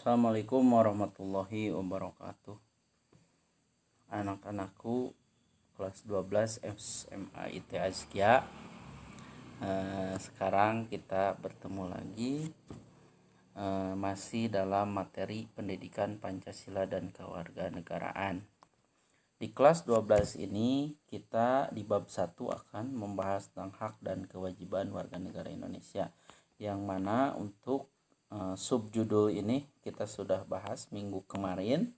Assalamualaikum warahmatullahi wabarakatuh. Anak-anakku kelas 12 SMA IT Azkia. Sekarang kita bertemu lagi masih dalam materi pendidikan Pancasila dan kewarganegaraan. Di kelas 12 ini kita di bab 1 akan membahas tentang hak dan kewajiban warga negara Indonesia, yang mana untuk subjudul ini kita sudah bahas minggu kemarin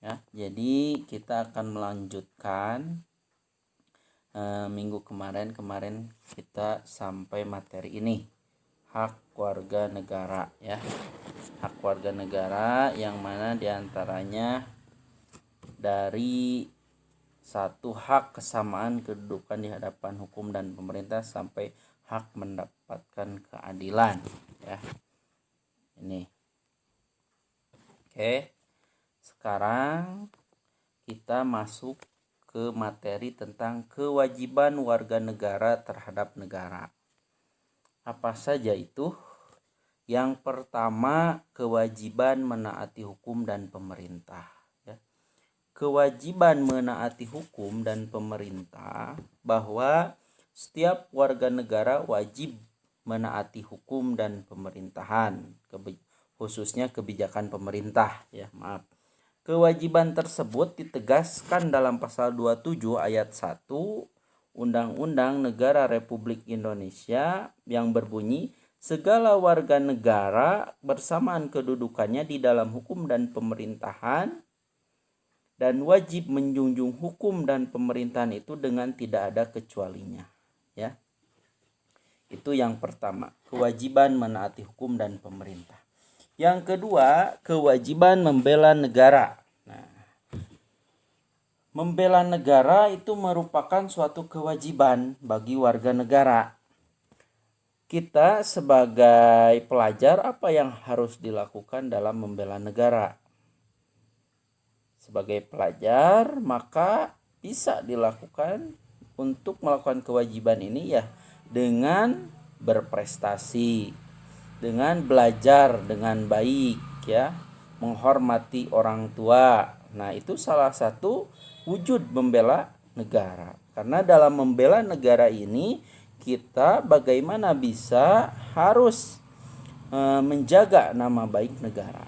ya. Jadi kita akan melanjutkan minggu kemarin kita sampai materi ini, hak warga negara ya. Hak warga negara yang mana diantaranya dari satu, hak kesamaan kedudukan di hadapan hukum dan pemerintah, sampai hak mendapatkan keadilan ya. Ini. Oke. Sekarang kita masuk ke materi tentang kewajiban warga negara terhadap negara. Apa saja itu? Yang pertama, kewajiban menaati hukum dan pemerintah ya. Kewajiban menaati hukum dan pemerintah, bahwa setiap warga negara wajib menaati hukum dan pemerintahan, khususnya kebijakan pemerintah ya, maaf. Kewajiban tersebut ditegaskan dalam pasal 27 ayat 1 Undang-Undang Negara Republik Indonesia yang berbunyi, segala warga negara bersamaan kedudukannya di dalam hukum dan pemerintahan dan wajib menjunjung hukum dan pemerintahan itu dengan tidak ada kecualinya ya. Itu yang pertama, kewajiban menaati hukum dan pemerintah. Yang kedua, kewajiban membela negara. Nah, membela negara itu merupakan suatu kewajiban bagi warga negara. Kita sebagai pelajar, apa yang harus dilakukan dalam membela negara? Sebagai pelajar, maka bisa dilakukan untuk melakukan kewajiban ini ya dengan berprestasi, dengan belajar dengan baik ya, menghormati orang tua. Nah, itu salah satu wujud membela negara. Karena dalam membela negara ini kita bagaimana bisa harus menjaga nama baik negara.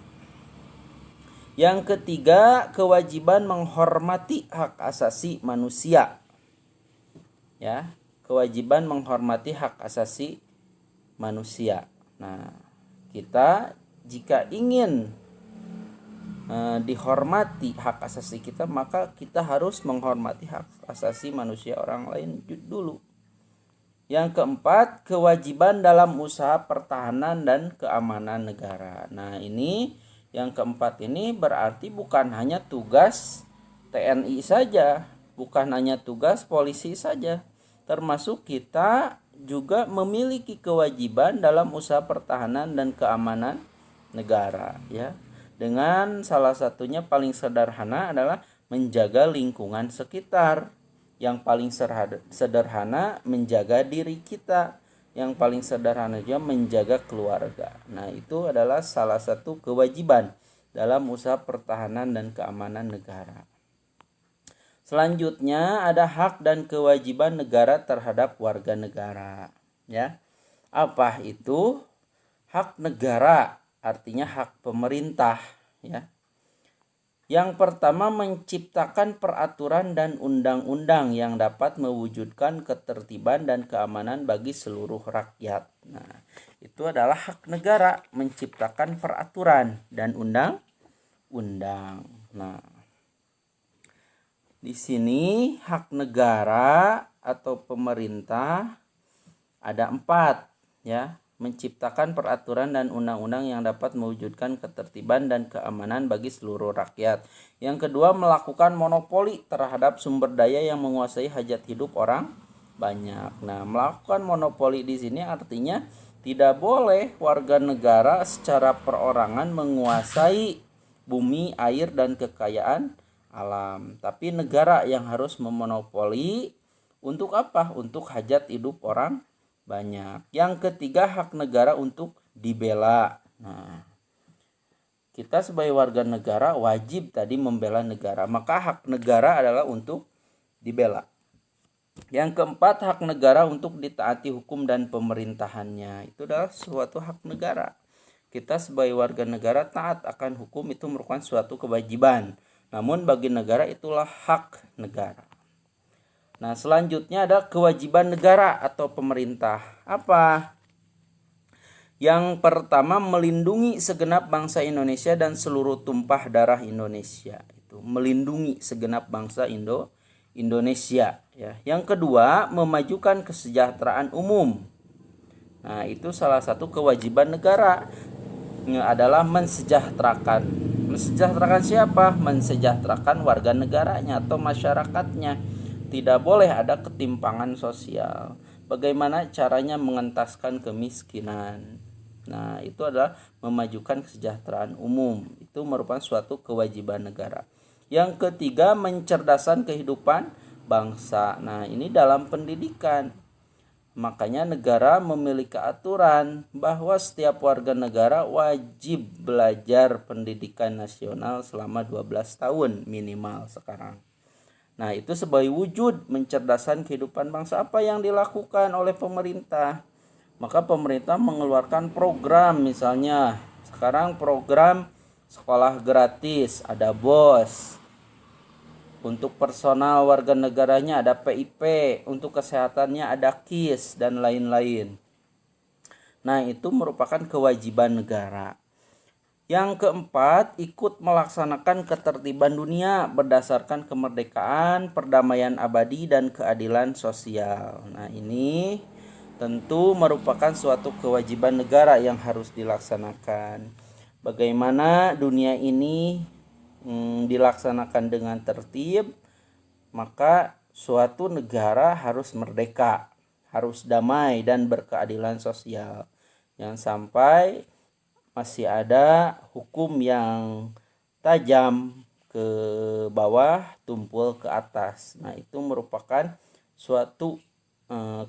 Yang ketiga, kewajiban menghormati hak asasi manusia ya. Kewajiban menghormati hak asasi manusia. Nah, kita jika ingin dihormati hak asasi kita, maka kita harus menghormati hak asasi manusia orang lain dulu. Yang keempat, kewajiban dalam usaha pertahanan dan keamanan negara. Nah, ini yang keempat ini berarti bukan hanya tugas TNI saja, bukan hanya tugas polisi saja, termasuk kita juga memiliki kewajiban dalam usaha pertahanan dan keamanan negara ya. Dengan salah satunya paling sederhana adalah menjaga lingkungan sekitar. Yang paling sederhana menjaga diri kita. Yang paling sederhana juga menjaga keluarga. Nah, itu adalah salah satu kewajiban dalam usaha pertahanan dan keamanan negara. Selanjutnya ada hak dan kewajiban negara terhadap warga negara ya. Apa itu? Hak negara artinya hak pemerintah ya. Yang pertama, menciptakan peraturan dan undang-undang yang dapat mewujudkan ketertiban dan keamanan bagi seluruh rakyat. Nah, itu adalah hak negara, menciptakan peraturan dan undang-undang. Nah, di sini hak negara atau pemerintah ada 4 ya. Menciptakan peraturan dan undang-undang yang dapat mewujudkan ketertiban dan keamanan bagi seluruh rakyat. Yang kedua, melakukan monopoli terhadap sumber daya yang menguasai hajat hidup orang banyak. Nah, melakukan monopoli di sini artinya tidak boleh warga negara secara perorangan menguasai bumi, air, dan kekayaan alam. Tapi negara yang harus memonopoli untuk apa? Untuk hajat hidup orang banyak. Yang ketiga, hak negara untuk dibela. Nah, kita sebagai warga negara wajib tadi membela negara, maka hak negara adalah untuk dibela. Yang keempat, hak negara untuk ditaati hukum dan pemerintahannya. Itu adalah suatu hak negara. Kita sebagai warga negara taat akan hukum itu merupakan suatu kewajiban. Namun bagi negara itulah hak negara. Nah, selanjutnya ada kewajiban negara atau pemerintah. Apa? Yang pertama, melindungi segenap bangsa Indonesia dan seluruh tumpah darah Indonesia. Itu melindungi segenap bangsa Indonesia, ya. Yang kedua, memajukan kesejahteraan umum. Nah, itu salah satu kewajiban negara adalah mensejahterakan. Mensejahterakan siapa? Mensejahterakan warga negaranya atau masyarakatnya. Tidak boleh ada ketimpangan sosial. Bagaimana caranya mengentaskan kemiskinan? Nah, itu adalah memajukan kesejahteraan umum. Itu merupakan suatu kewajiban negara. Yang ketiga, mencerdaskan kehidupan bangsa. Nah, ini dalam pendidikan. Makanya negara memiliki aturan bahwa setiap warga negara wajib belajar pendidikan nasional selama 12 tahun minimal sekarang. Nah, itu sebagai wujud mencerdaskan kehidupan bangsa. Apa yang dilakukan oleh pemerintah? Maka pemerintah mengeluarkan program, misalnya sekarang program sekolah gratis, ada BOS. Untuk personal warga negaranya ada PIP, untuk kesehatannya ada KIS, dan lain-lain. Nah, itu merupakan kewajiban negara. Yang keempat, ikut melaksanakan ketertiban dunia berdasarkan kemerdekaan, perdamaian abadi, dan keadilan sosial. Nah, ini tentu merupakan suatu kewajiban negara yang harus dilaksanakan. Bagaimana dunia ini dilaksanakan dengan tertib, maka suatu negara harus merdeka, harus damai dan berkeadilan sosial. Jangan sampai masih ada hukum yang tajam ke bawah, tumpul ke atas. Nah, itu merupakan suatu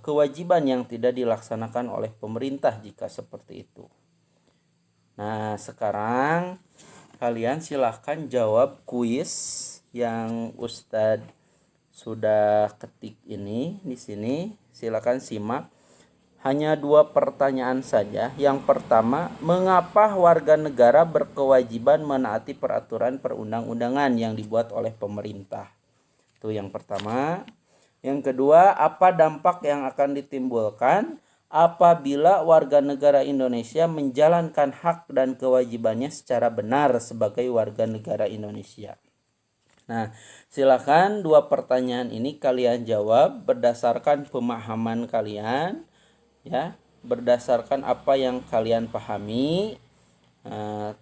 kewajiban yang tidak dilaksanakan oleh pemerintah jika seperti itu. Nah, sekarang kalian silahkan jawab kuis yang Ustadz sudah ketik ini di sini. Silahkan simak. Hanya 2 pertanyaan saja. Yang pertama, mengapa warga negara berkewajiban menaati peraturan perundang-undangan yang dibuat oleh pemerintah? Itu yang pertama. Yang kedua, apa dampak yang akan ditimbulkan apabila warga negara Indonesia menjalankan hak dan kewajibannya secara benar sebagai warga negara Indonesia? Nah, silakan 2 pertanyaan ini kalian jawab berdasarkan pemahaman kalian, ya, berdasarkan apa yang kalian pahami.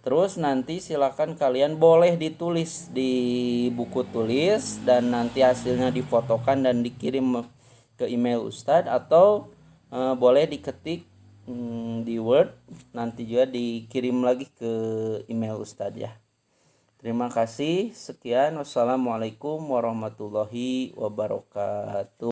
Terus nanti silakan kalian boleh ditulis di buku tulis dan nanti hasilnya difotokan dan dikirim ke email Ustadz, atau boleh diketik di Word, nanti juga dikirim lagi ke email Ustadz, ya. Terima kasih. Sekian. Wassalamualaikum warahmatullahi wabarakatuh.